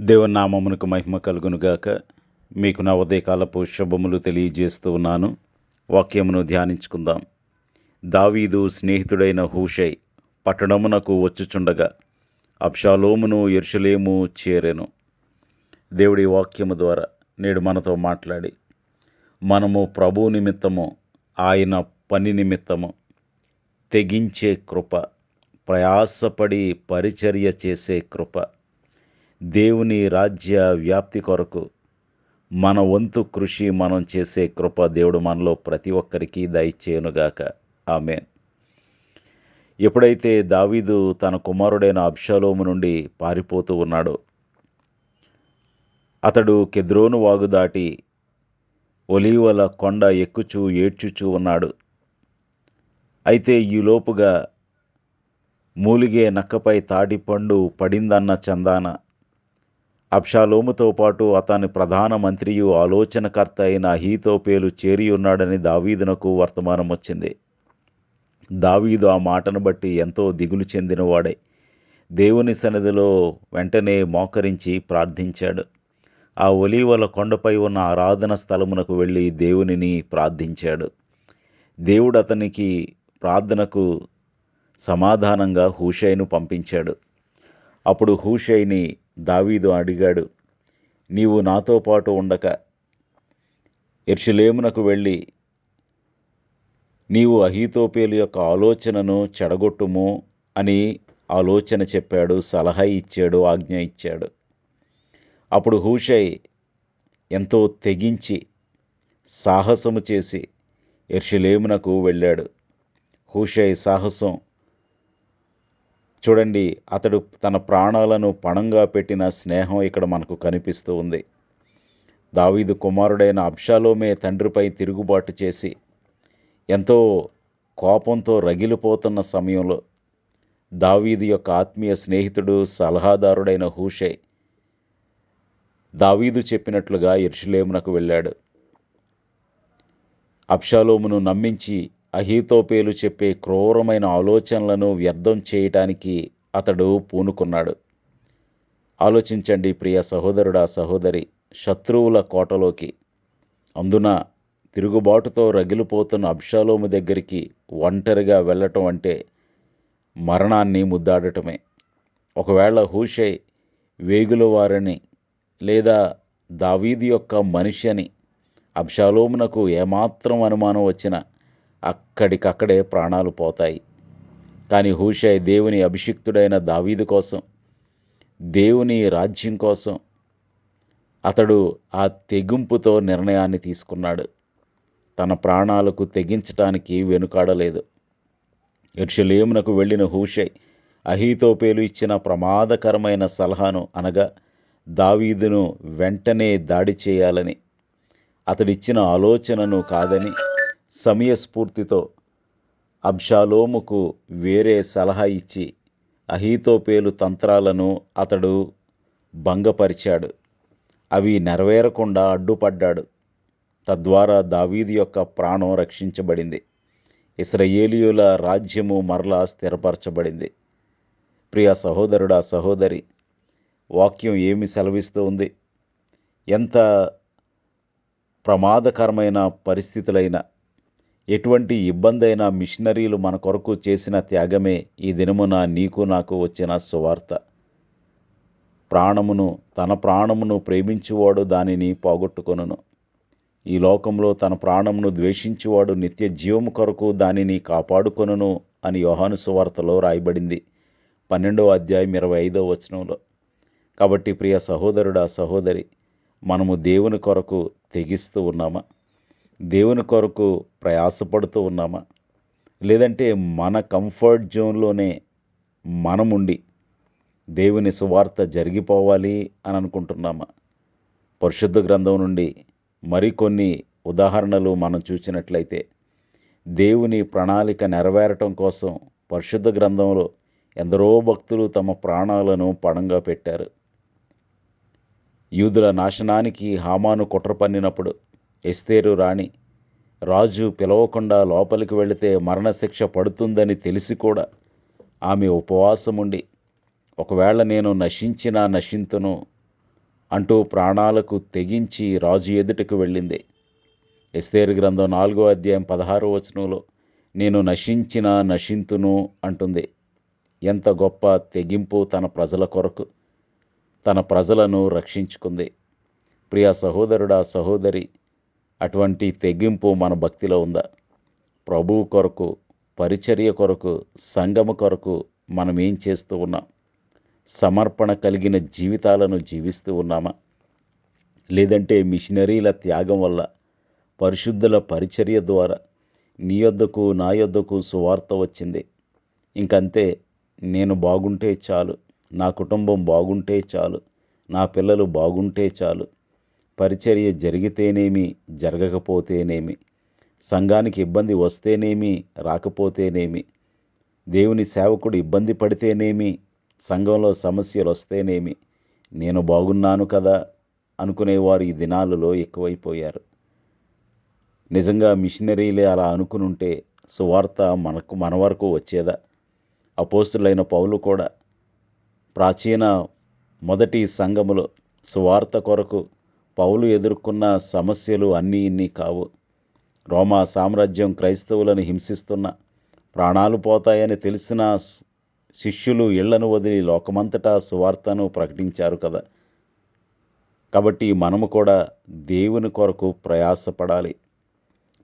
దేవుని నామమునకు మహిమ కలుగునుగాక. మీకు నా ఉదయకాలపు శుభములు తెలియజేస్తూ ఉన్నాను. వాక్యమును ధ్యానించుకుందాం. దావీదు స్నేహితుడైన హూషై పట్టణమునకు వచ్చుచుండగా అబ్షాలోమును యెరూషలేము చేరెను. దేవుడి వాక్యము ద్వారా నేడు మనతో మాట్లాడి మనము ప్రభువు నిమిత్తము, ఆయన పని నిమిత్తము తెగించే కృప, ప్రయాసపడి పరిచర్య చేసే కృప, దేవుని రాజ్య వ్యాప్తి కొరకు మన వంతు కృషి మనం చేసే కృప దేవుడు మనలో ప్రతి ఒక్కరికి దయచేయునుగాక. ఆమేన్. ఎప్పుడైతే దావీదు తన కుమారుడైన అబ్షాలోము నుండి పారిపోతూ ఉన్నాడో, అతడు కెద్రోను వాగు దాటి ఒలీవల కొండ ఎక్కుచూ ఏడ్చుచూ ఉన్నాడు. అయితే ఈలోపుగా మూలిగే నక్కపై తాటిపండు పడిందన్న చందాన అబ్షాలోముతో పాటు అతని ప్రధాన మంత్రియు ఆలోచనకర్త అయిన అహీతోపేలు చేరి ఉన్నాడని దావీదునకు వర్తమానం వచ్చింది. దావీదు ఆ మాటను బట్టి ఎంతో దిగులు చెందినవాడై దేవుని సన్నిధిలో వెంటనే మోకరించి ప్రార్థించాడు. ఆ ఒలీవల కొండపై ఉన్న ఆరాధన స్థలమునకు వెళ్ళి దేవునిని ప్రార్థించాడు. దేవుడు అతనికి ప్రార్థనకు సమాధానంగా హూషైను పంపించాడు. అప్పుడు హూషైని దావీదు అడిగాడు, నీవు నాతో పాటు ఉండక యెరూషలేమునకు వెళ్ళి నీవు అహీతోపేలు యొక్క ఆలోచనను చెడగొట్టుము అని ఆలోచన చెప్పాడు, సలహా ఇచ్చాడు, ఆజ్ఞ ఇచ్చాడు. అప్పుడు హూషై ఎంతో తెగించి సాహసము చేసి యెరూషలేమునకు వెళ్ళాడు. హూషై సాహసం చూడండి, అతడు తన ప్రాణాలను పణంగా పెట్టిన స్నేహం ఇక్కడ మనకు కనిపిస్తూ ఉంది. దావీదు కుమారుడైన అబ్షాలోమే తండ్రిపై తిరుగుబాటు చేసి ఎంతో కోపంతో రగిలిపోతున్న సమయంలో దావీదు యొక్క ఆత్మీయ స్నేహితుడు, సలహాదారుడైన హూషై దావీదు చెప్పినట్లుగా యెరూషలేమునకు వెళ్ళాడు. అబ్షాలోమును నమ్మించి అహీతోపేలు చెప్పే క్రూరమైన ఆలోచనలను వ్యర్థం చేయటానికి అతడు పూనుకున్నాడు. ఆలోచించండి ప్రియ సహోదరుడా, సహోదరి, శత్రువుల కోటలోకి, అందున తిరుగుబాటుతో రగిలిపోతున్న అబ్షాలోము దగ్గరికి ఒంటరిగా వెళ్ళటం అంటే మరణాన్ని ముద్దాడటమే. ఒకవేళ హూషై వేగుల వారిని లేదా దావీదు యొక్క మనిషి అని అబ్షాలోమునకు ఏమాత్రం అనుమానం వచ్చినా అక్కడికక్కడే ప్రాణాలు పోతాయి. కానీ హూషై దేవుని అభిషిక్తుడైన దావీదు కోసం, దేవుని రాజ్యం కోసం అతడు ఆ తెగింపుతో నిర్ణయాన్ని తీసుకున్నాడు. తన ప్రాణాలకు తెగించటానికి వెనుకాడలేదు. యెరూషలేమునకు వెళ్ళిన హూషై అహీతోపేలు ఇచ్చిన ప్రమాదకరమైన సలహాను, అనగా దావీదును వెంటనే దాడి చేయాలని, అతడిచ్చిన ఆలోచనను కాదని సమయస్ఫూర్తితో అబ్షాలోముకు వేరే సలహా ఇచ్చి అహీతోపేలు తంత్రాలను అతడు భంగపరిచాడు. అవి నెరవేరకుండా అడ్డుపడ్డాడు. తద్వారా దావీదు యొక్క ప్రాణం రక్షించబడింది. ఇశ్రాయేలీయుల రాజ్యము మరలా స్థిరపరచబడింది. ప్రియ సహోదరుడా, సహోదరి, వాక్యం ఏమి సెలవిస్తూ ఉంది? ఎంత ప్రమాదకరమైన పరిస్థితులైనా, ఎటువంటి ఇబ్బంది అయినా మిషనరీలు మన కొరకు చేసిన త్యాగమే ఈ దినమున నీకు నాకు వచ్చిన సువార్త. తన ప్రాణమును ప్రేమించువాడు దానిని పోగొట్టుకొనును. ఈ లోకంలో తన ప్రాణమును ద్వేషించువాడు నిత్య జీవము కొరకు దానిని కాపాడుకొనును అని యోహాను సువార్తలో రాయబడింది, 12వ అధ్యాయం 25వ వచనంలో. కాబట్టి ప్రియ సహోదరుడా, సహోదరి, మనము దేవుని కొరకు తెగిస్తూ ఉన్నామా? దేవుని కొరకు ప్రయాసపడుతూ ఉన్నామా? లేదంటే మన కంఫర్ట్ జోన్లోనే మనముండి దేవుని సువార్త జరిగిపోవాలి అని అనుకుంటున్నామా? పరిశుద్ధ గ్రంథం నుండి మరికొన్ని ఉదాహరణలు మనం చూసినట్లయితే, దేవుని ప్రణాళిక నెరవేరటం కోసం పరిశుద్ధ గ్రంథంలో ఎందరో భక్తులు తమ ప్రాణాలను పణంగా పెట్టారు. యూదుల నాశనానికి హామాను కుట్ర పన్నినప్పుడు ఎస్తేరు రాణి రాజు పిలవకుండా లోపలికి వెళితే మరణశిక్ష పడుతుందని తెలిసి కూడా ఆమె ఉపవాసముండి, ఒకవేళ నేను నశించినా నశింతును, అంటూ ప్రాణాలకు తెగించి రాజు ఎదుటకు వెళ్ళింది. ఎస్తేరు గ్రంథం 4వ అధ్యాయం 16వ వచనంలో నేను నశింతును అంటుంది. ఎంత గొప్ప తెగింపు తన ప్రజల కొరకు, తన ప్రజలను రక్షించుకుంది. ప్రియ సహోదరుడా, సహోదరి, అటువంటి తెగింపు మన భక్తిలో ఉందా? ప్రభువు కొరకు, పరిచర్య కొరకు, సంఘము కొరకు మనం ఏం చేస్తూ ఉన్నాం? సమర్పణ కలిగిన జీవితాలను జీవిస్తూ ఉన్నామా? లేదంటే మిషనరీల త్యాగం వల్ల, పరిశుద్ధుల పరిచర్య ద్వారా నీ యొద్దకు నా యొద్దకు సువార్త వచ్చింది, ఇంకంతే, నేను బాగుంటే చాలు, నా కుటుంబం బాగుంటే చాలు, నా పిల్లలు బాగుంటే చాలు, పరిచర్య జరిగితేనేమి జరగకపోతేనేమి, సంఘానికి ఇబ్బంది వస్తేనేమి రాకపోతేనేమి, దేవుని సేవకుడు ఇబ్బంది పడితేనేమి, సంఘంలో సమస్యలు వస్తేనేమి, నేను బాగున్నాను కదా అనుకునేవారు ఈ దినాలలో ఎక్కువైపోయారు. నిజంగా మిషనరీలే అలా అనుకునుంటే సువార్త మన వరకు వచ్చేదా? అపోస్తులైన పౌలు కూడా ప్రాచీన మొదటి సంఘములో సువార్త కొరకు పౌలు ఎదుర్కొన్న సమస్యలు అన్నీ ఇన్ని కావు. రోమా సామ్రాజ్యం క్రైస్తవులను హింసిస్తున్న, ప్రాణాలు పోతాయని తెలిసిన శిష్యులు ఇళ్లను వదిలి లోకమంతటా సువార్తను ప్రకటించారు కదా. కాబట్టి మనము కూడా దేవుని కొరకు ప్రయాసపడాలి.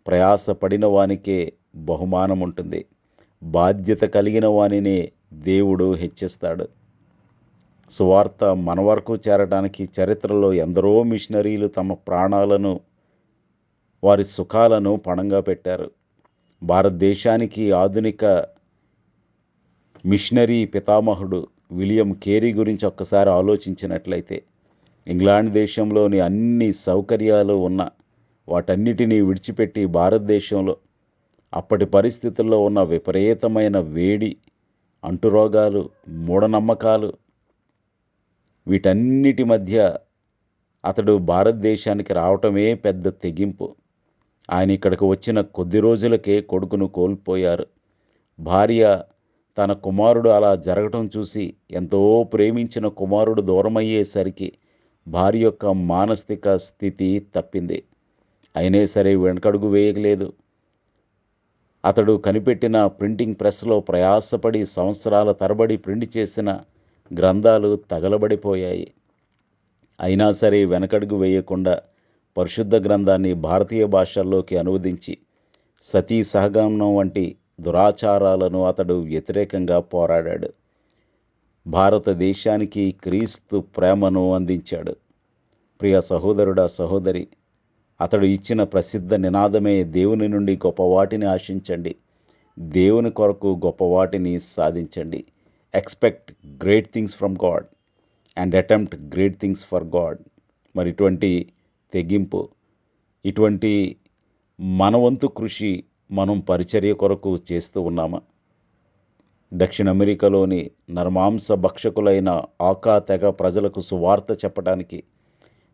ప్రయాసపడిన వానికే బహుమానం ఉంటుంది. బాధ్యత కలిగిన వానినే దేవుడు హెచ్చిస్తాడు. సువార్త మన వరకు చేరడానికి చరిత్రలో ఎందరో మిషనరీలు తమ ప్రాణాలను, వారి సుఖాలను పణంగా పెట్టారు. భారతదేశానికి ఆధునిక మిషనరీ పితామహుడు విలియం కేరీ గురించి ఒక్కసారి ఆలోచించినట్లయితే, ఇంగ్లాండ్ దేశంలోని అన్ని సౌకర్యాలు ఉన్న వాటన్నిటినీ విడిచిపెట్టి భారతదేశంలో అప్పటి పరిస్థితుల్లో ఉన్న విపరీతమైన వేడి, అంటురోగాలు, మూఢనమ్మకాలు, వీటన్నిటి మధ్య అతడు భారతదేశానికి రావటమే పెద్ద తెగింపు. ఆయన ఇక్కడికి వచ్చిన కొద్ది రోజులకే కొడుకును కోల్పోయారు. భార్య తన కుమారుడు అలా జరగటం చూసి, ఎంతో ప్రేమించిన కుమారుడు దూరమయ్యేసరికి భార్య యొక్క మానసిక స్థితి తప్పింది. అయినా సరే వెనకడుగు వేయలేదు. అతడు కనిపెట్టిన ప్రింటింగ్ ప్రెస్లో ప్రయాసపడి సంవత్సరాల తరబడి ప్రింట్ చేసిన గ్రంథాలు తగలబడిపోయాయి. అయినా సరే వెనకడుగు వేయకుండా పరిశుద్ధ గ్రంథాన్ని భారతీయ భాషల్లోకి అనువదించి సతీ సహగమనం వంటి దురాచారాలను అతడు వ్యతిరేకంగా పోరాడాడు. భారతదేశానికి క్రీస్తు ప్రేమను అందించాడు. ప్రియ సహోదరుడా, సహోదరి, అతడు ఇచ్చిన ప్రసిద్ధ నినాదమే దేవుని నుండి గొప్పవాటిని ఆశించండి, దేవుని కొరకు గొప్పవాటిని సాధించండి. Expect great things from God and attempt great things for God. మరి ఇటువంటి తెగింపు, ఇటువంటి మనవంతు కృషి మనం పరిచర్య కొరకు చేస్తూ ఉన్నామా? దక్షిణ అమెరికాలోని నరమాంస భక్షకులైన ఆకా తెగ ప్రజలకు సువార్త చెప్పడానికి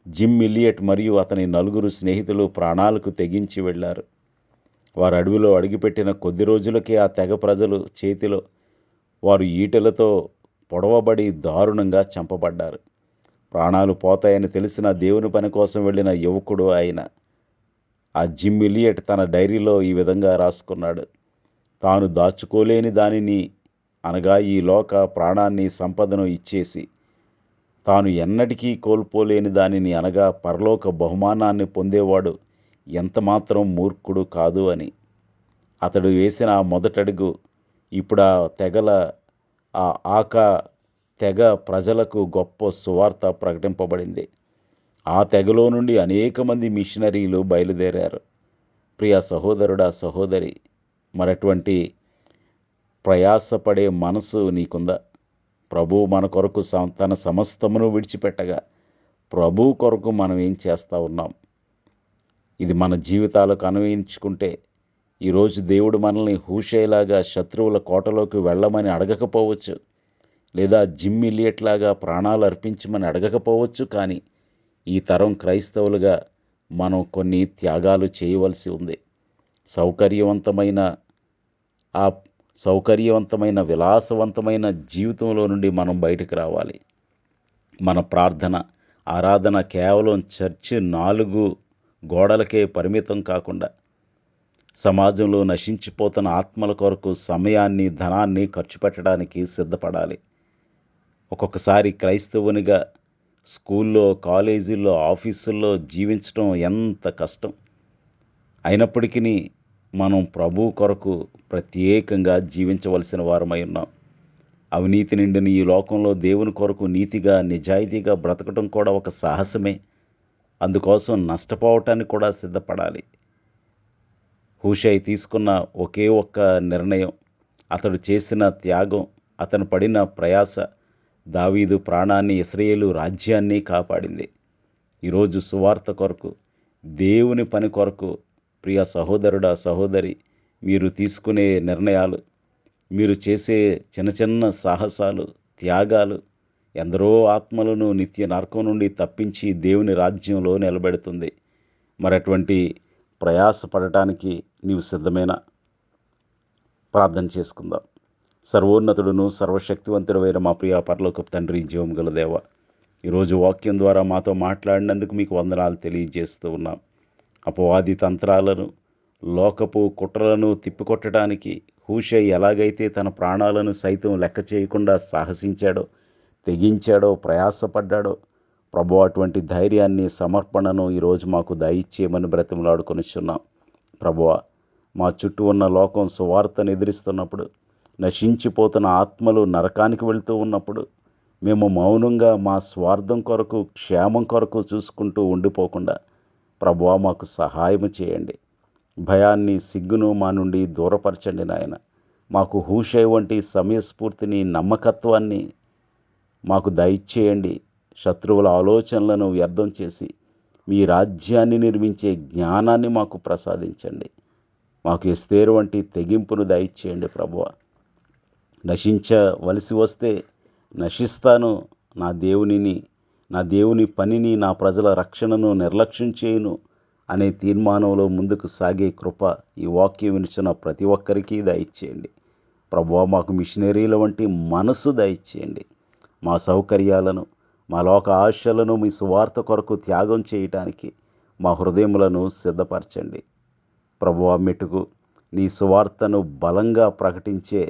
జిమ్ ఇలియట్ మరియు అతని నలుగురు స్నేహితులు ప్రాణాలకు తెగించి వెళ్ళారు. వారు అడవిలో అడుగుపెట్టిన కొద్ది రోజులకే ఆ తెగ ప్రజలు చేతిలో వారు ఈటెలతో పొడవబడి దారుణంగా చంపబడ్డారు. ప్రాణాలు పోతాయని తెలిసిన దేవుని పని కోసం వెళ్ళిన యువకుడు ఆయన. ఆ జిమ్ ఇలియట్ తన డైరీలో ఈ విధంగా రాసుకున్నాడు: తాను దాచుకోలేని దానిని, అనగా ఈ లోక ప్రాణాన్ని, సంపదను ఇచ్చేసి తాను ఎన్నటికీ కోల్పోలేని దానిని, అనగా పరలోక బహుమానాన్ని పొందేవాడు ఎంతమాత్రం మూర్ఖుడు కాదు అని. అతడు వేసిన మొదటడుగు ఇప్పుడు ఆ ఆకా తెగ ప్రజలకు గొప్ప సువార్త ప్రకటింపబడింది. ఆ తెగలో నుండి అనేక మంది మిషనరీలు బయలుదేరారు. ప్రియ సహోదరుడా, సహోదరి, మరటువంటి ప్రయాసపడే మనసు నీకుందా? ప్రభువు మన కొరకు తన సమస్తమును విడిచిపెట్టగా ప్రభువు కొరకు మనం ఏం చేస్తూ ఉన్నాం? ఇది మన జీవితాలకు అన్వయించుకుంటే ఈరోజు దేవుడు మనల్ని హూషేలాగా శత్రువుల కోటలోకి వెళ్ళమని అడగకపోవచ్చు, లేదా జిమ్ ఇలియట్ లాగా ప్రాణాలు అర్పించమని అడగకపోవచ్చు. కానీ ఈ తరం క్రైస్తవులుగా మనం కొన్ని త్యాగాలు చేయవలసి ఉంది. సౌకర్యవంతమైన విలాసవంతమైన జీవితంలో నుండి మనం బయటకు రావాలి. మన ప్రార్థన ఆరాధన కేవలం చర్చి 4 గోడలకే పరిమితం కాకుండా సమాజంలో నశించిపోతున్న ఆత్మల కొరకు సమయాన్ని, ధనాన్ని ఖర్చు పెట్టడానికి సిద్ధపడాలి. ఒక్కొక్కసారి క్రైస్తవునిగా స్కూల్లో, కాలేజీల్లో, ఆఫీసుల్లో జీవించడం ఎంత కష్టం. అయినప్పటికీ మనం ప్రభువు కొరకు ప్రత్యేకంగా జీవించవలసిన వారమై ఉన్నాం. అవినీతి నిండిన ఈ లోకంలో దేవుని కొరకు నీతిగా, నిజాయితీగా బ్రతకడం కూడా ఒక సాహసమే. అందుకోసం నష్టపోవటానికి కూడా సిద్ధపడాలి. హూషై తీసుకున్న ఒకే ఒక్క నిర్ణయం, అతడు చేసిన త్యాగం, అతను పడిన ప్రయాస దావీదు ప్రాణాన్ని, ఇశ్రాయేలు రాజ్యాన్ని కాపాడింది. ఈరోజు సువార్త కొరకు, దేవుని పని కొరకు ప్రియ సహోదరుడా, సహోదరి, మీరు తీసుకునే నిర్ణయాలు, మీరు చేసే చిన్న చిన్న సాహసాలు, త్యాగాలు ఎందరో ఆత్మలను నిత్య నరకం నుండి తప్పించి దేవుని రాజ్యంలో నిలబెడుతుంది. మరి అటువంటి ప్రయాస పడటానికి నీవు సిద్ధమేనా? ప్రార్థన చేసుకుందాం. సర్వోన్నతుడును సర్వశక్తివంతుడైన మా ప్రియ పరలోకపు తండ్రి, జీవం గల దేవ, ఈరోజు వాక్యం ద్వారా మాతో మాట్లాడినందుకు మీకు వందనాలు తెలియజేస్తూ ఉన్నాం. అపవాది తంత్రాలను, లోకపు కుట్రలను తిప్పికొట్టడానికి హూషై ఎలాగైతే తన ప్రాణాలను సైతం లెక్క చేయకుండా సాహసించాడో, తెగించాడో, ప్రయాసపడ్డాడో, ప్రభు అటువంటి ధైర్యాన్ని, సమర్పణను ఈరోజు మాకు దయచేయమని బ్రతిమలాడుకొనిచున్నాం. ప్రభువా, మా చుట్టూ ఉన్న లోకం సువార్తను ఎదిరిస్తున్నప్పుడు, నశించిపోతున్న ఆత్మలు నరకానికి వెళుతూ ఉన్నప్పుడు మేము మౌనంగా మా స్వార్థం కొరకు, క్షేమం కొరకు చూసుకుంటూ ఉండిపోకుండా ప్రభువా మాకు సహాయం చేయండి. భయాన్ని, సిగ్గును మా నుండి దూరపరచండి నాయన. మాకు హూషై వంటి సమయస్ఫూర్తిని, నమ్మకత్వాన్ని మాకు దయచేయండి. శత్రువుల ఆలోచనలను వ్యర్థం చేసి మీ రాజ్యాన్ని నిర్మించే జ్ఞానాన్ని మాకు ప్రసాదించండి. మాకు ఎస్తేరు వంటి తెగింపును దయచేయండి ప్రభువా. నశించవలసి వస్తే నశిస్తాను, నా దేవుని పనిని, నా ప్రజల రక్షణను నిర్లక్ష్యం చేయను అనే తీర్మానంలో ముందుకు సాగే కృప ఈ వాక్యం వినిచిన ప్రతి ఒక్కరికి దయచేయండి. ప్రభువా, మాకు మిషనరీల వంటి మనసు దయచేయండి. మా సౌకర్యాలను, మా లోక ఆశలను మీ సువార్త కొరకు త్యాగం చేయటానికి మా హృదయములను సిద్ధపరచండి. ప్రభువా, మెట్టుకు నీ సువార్తను బలంగా ప్రకటించే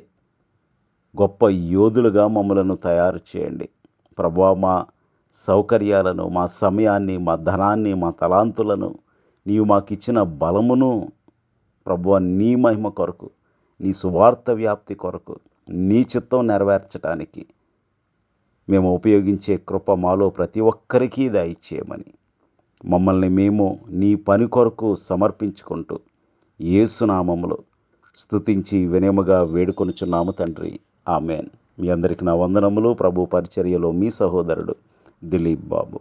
గొప్ప యోధులుగా మమ్మలను తయారు చేయండి. ప్రభువా, మా సౌకర్యాలను, మా సమయాన్ని, మా ధనాన్ని, మా తలాంతులను, నీవు మాకిచ్చిన బలమును ప్రభువా నీ మహిమ కొరకు, నీ సువార్త వ్యాప్తి కొరకు, నీ చిత్తం నెరవేర్చడానికి మేము ఉపయోగించే కృప మాలో ప్రతి ఒక్కరికి దయచేయమని మమ్మల్ని మేము నీ పని కొరకు సమర్పించుకుంటూ యేసు నామములో స్తుతించి వినయముగా వేడుకొనుచున్నాము తండ్రి. ఆమెన్. మీ అందరికీ నా వందనములు. ప్రభు పరిచర్యలో మీ సహోదరుడు దిలీప్ బాబు.